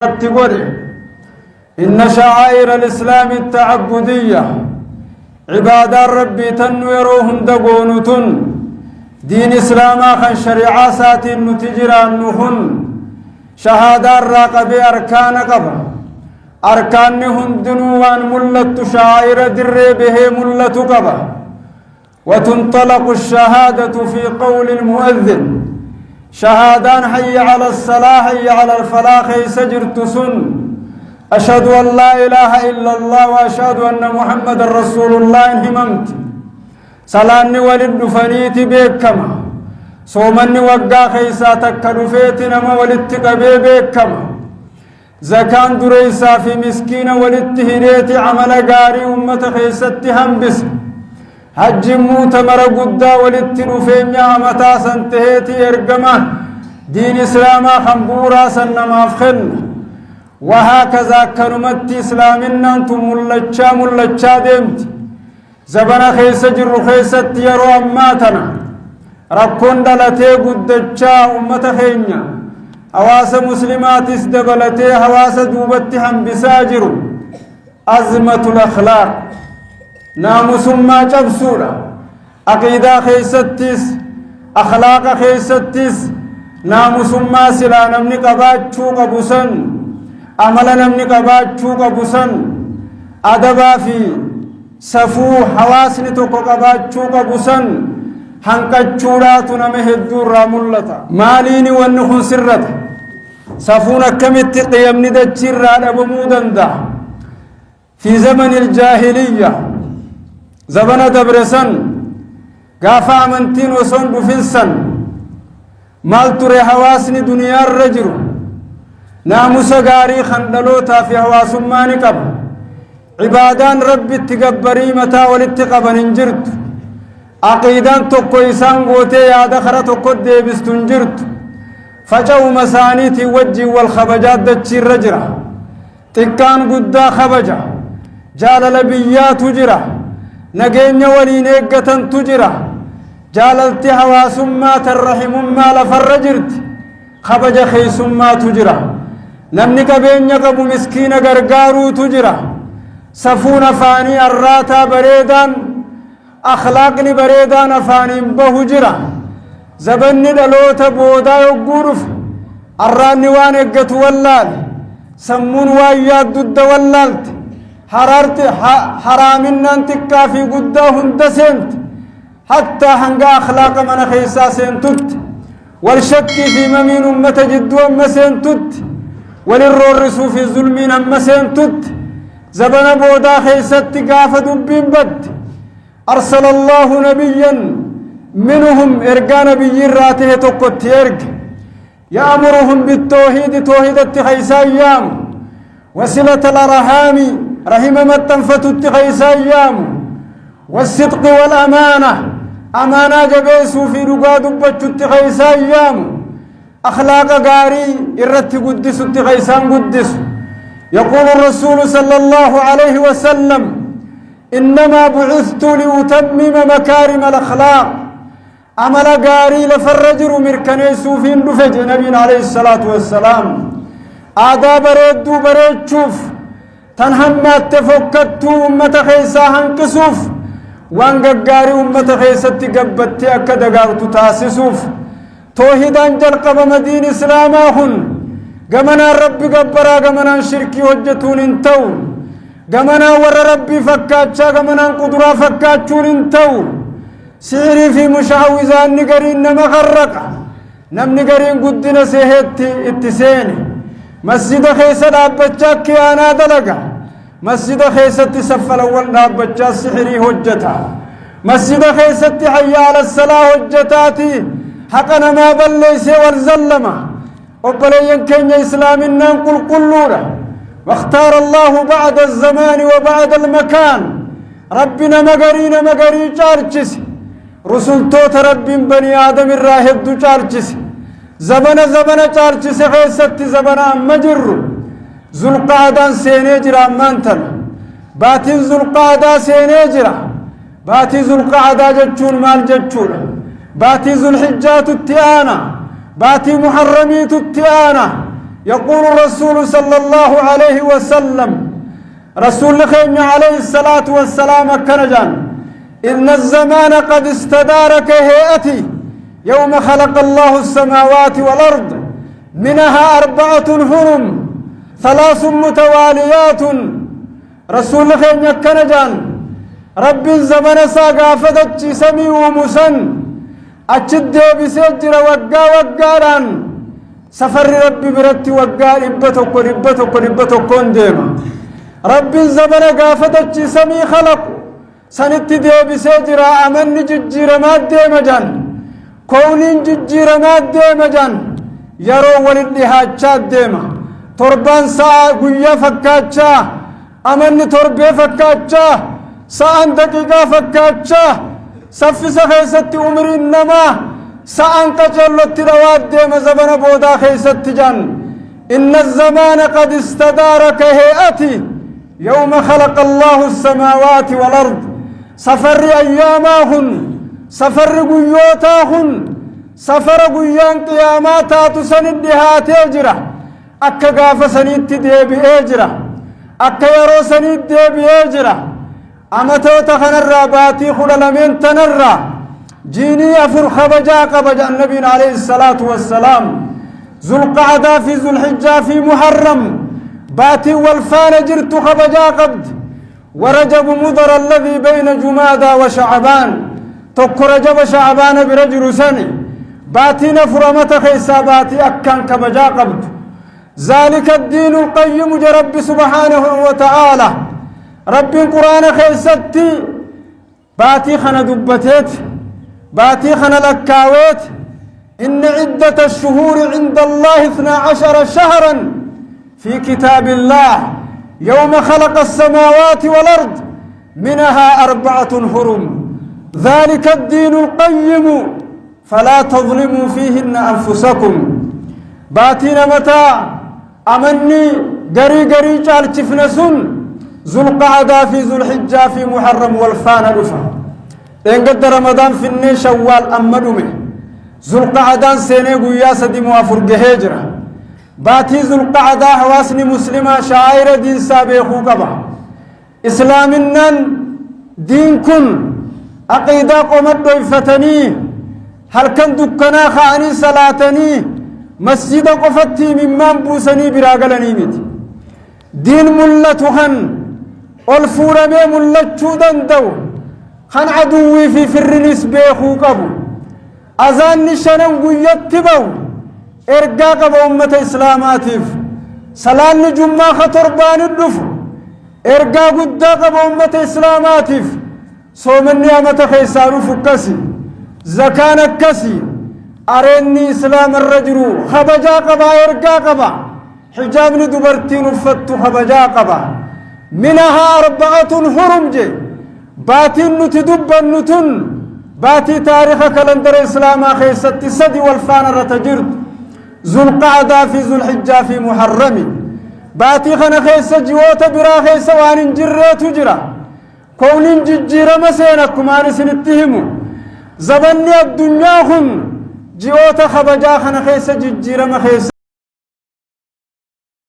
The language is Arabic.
تقول إن شعائر الإسلام التعبدية عباد ربي تنويروهم دقونتن دين إسلاما خن شريعة ساتين نتجران نهن شهادة راقب أركان قبا أركانهن دنوان ملت شعائر در به ملت قبا وتنطلق الشهادة في قول المؤذن شهادان حي على الصلاة حي على الفلاح سجرت سن أشهد أن لا إله إلا الله وأشهد أن محمد رسول الله هممت سلاني ولد فنيت بكما صومني وقا خيسا تكدفيت نما ولدت قبي بكما زكان دريسا في مسكين ولدت هريت عمل قاري أمة خيست همبس حج موت مرقودا ولدت نفينيا متى سنتهيتي ارقما دين إسلاما خنبورا سنما فخن وهكذا كنمت إسلامنا أنتم ملتشا ديمت زبنا خيس جر خيست يرو أماتنا ركون دلتي قدتشا أمة خينيا حواس مسلمات اسدبلتي حواس دوبتهم بساجر أزمة الأخلاق ناموس ما جبسورا عقيدة خيستيس أخلاق خيستيس ناموس ما سلا نمني قباتشو قبسن عمل نمني قباتشو قبسن أدبا في سفو حواسني توقو قباتشو قبسن هنكتشورات نمه الدور رامولتا ماليني ونخن سرت سفونا كمت قيمني دجر على بمودن دا في زمن الجاهلية زبنا دبرسن غافا منتين وسن بفنسن مال تري حواسني دنيا الرجل ناموس غاري خندلوتا في حواس ماني قب عبادان ربي تقبري متى ولتقبن انجرت عقيدان تقو إسان قوتي يا دخرة تقو ديبستن جرت فجو مسانيتي وجي والخبجات دتشي الرجرة تكان قدا خبجة جال لبيات جرة نجين ولين إجتن تجرة جاللت حواس ما ترحم ما لفرجرت خبج خيس ما تجرة نمنك بين يقب مسكين غرغارو تجرة سفون فاني الراتا بريدان أخلاقني بريدان فاني بهجرة زبني دلوت بودا يقورف الراني وان إجت ولال سمون وايات ضد ولالت حرارت حرامنا انتكا في قداهم دسنت حتى هنگا أخلاق من خيسا سنتت والشك في ممين أمة جدو أم سنتت وللرورس في الظلمين أم سنتت زبن بودا خيست قاف دبين بد أرسل الله نبيا منهم إرقى نبي راته تقت إرق يأمرهم بالتوحيد توحيدة خيسا أيام وصلة الأرحام رحم متنفت اتخيس أيام والصدق والأمانة أمانة جبيسو في رقاد بچ اتخيس أيام أخلاق غاري إرت قدس اتخيسان قدس يقول الرسول صلى الله عليه وسلم إنما بعثت لأتمم مكارم الأخلاق عمل غاري لفرجر مركنيسو في اندفج نبي عليه الصلاة والسلام آداب بريدو بريد شوف تنهمت تفكتو أمة خيسا هنكسوف وانقاقاري أمة خيسا تقبت أكد قارتو تاسسوف توحيدان جلقب مدين إسلاماهن قمنا ربي قبرا قمنا شركي وجتون انتو قمنا ور ربي فكاتشا قمنا قدرا فكاتشون انتو سيري في مشعوزان نقرين نما خرقا نم نقرين قدنا سيهت اتسيني مسجد خيسة دابتشا كيانا دلقا مسجد خيسة سفل أول دابتشا سحري هجتا مسجد خيسة حي على الصلاة هجتاتي حقنا ما بليسي والزلمة وقليا كين إسلامنا نقول قلورا واختار الله بعد الزمان وبعد المكان ربنا مقري جارجس رسول توت رب بني آدم الراهد جارجس زبنا چارچ سے خیست زبنا مجر ذوالقعدہ سینے جرا مانتن باتی ذوالقعدہ سینے جرا باتی ذوالقعدہ جچون مال جچون باتی ذوالحجات التیانا باتی محرمیت التیانا يقول الرسول صلى الله عليه وسلم رسول خير عليه الصلاة والسلام كنجان إن الزمان قد استدار كهيئتي يوم خلق الله السماوات والأرض منها 4 حرم 3 متواليات رسول خير كنجان رب الزمن ساقافتك سمي ومسن أجد بسجر وقا وقاران سفر ربي برتي وقا ربتك ديما رب الزمن قافتك سمي خلق سنت دي بسجر أمن ججير ماد ديما جان كون ججير ماد ديما جان يرو ولدهاجات ديما تربان ساعة قوية فكاتشا أمن تربي فكاتشا ساعة دقيقة فكاتشا سفس خيست عمر إنما ساعة قجلت رواد ديما زبن بودا خيست جان إن الزمان قد استدار كهيئتي يوم خلق الله السماوات والأرض سفر أياماهن سفر قيوتاهن سفر قيان قياماتا تسندها تجرة أكا قاف سنيد ديبي اجرة أكا يرو سنيد ديبي اجرة أمتو تخنر باتي خلالمين تنر جيني أفر خبجا قبجا النبي عليه الصلاة والسلام ذو القعدة في ذو الحجة في محرم باتي والفان جرت خبجا قبد ورجب مضر الذي بين جمادى وشعبان تك رجب شعبان برجل سني باتي نفرمت خيسا باتي أكان كبجا قبد ذلك الدين القيم جرب سبحانه وتعالى رب القرآن خيستي باتي خنا دبتت باتي خنا لكاويت إن عدة الشهور عند الله 12 شهرا في كتاب الله يوم خلق السماوات والأرض منها 4 حرم ذلك الدين القيم فلا تظلموا فيهن أنفسكم باتينا متى أمني قري جالتفنسون ذو القعدة في ذو الحجة في محرم والفان رفا إن قد رمضان في النين شوال أمدومي ذو القعدة سيني قويا سدموا أفرق هجرة باتي ذو القعدة حواسني مسلمة شعائر دين سابقو قبا إسلامنا دين كن عقيدة قمت دوفتني هل كان دكنا خاني صلاتني مسجد قفتي ممن بوسني براغلني مت دين ملتهن والفورمي ملتشو دندو خان عدوي في فرنس بيخو قبو أذان نشنن قيتبو إرقاق بأمة إسلاماتيف سلان جمعة خطربان الدفو إرقاق الداق بأمة إسلاماتيف صومن نعمة خيسانو فكسي زكاة كسي أرني إسلام الرجل خبجا قبا إرقا قبا حجابني دبرتين فتو خبجا قبا منها 4 حرم جي باتي نتدب النتن باتي تاريخ كالندر إسلام خيست سدي والفان رتجرد ذو القعدة في ذو الحجة في محرم باتي خنا خيس جوات برا خيس وان جريت جرا كون ججير مسينكم أنا سنتهموا زبني الدنيا خن جوات خبجا خنا خيس ججير ما خيس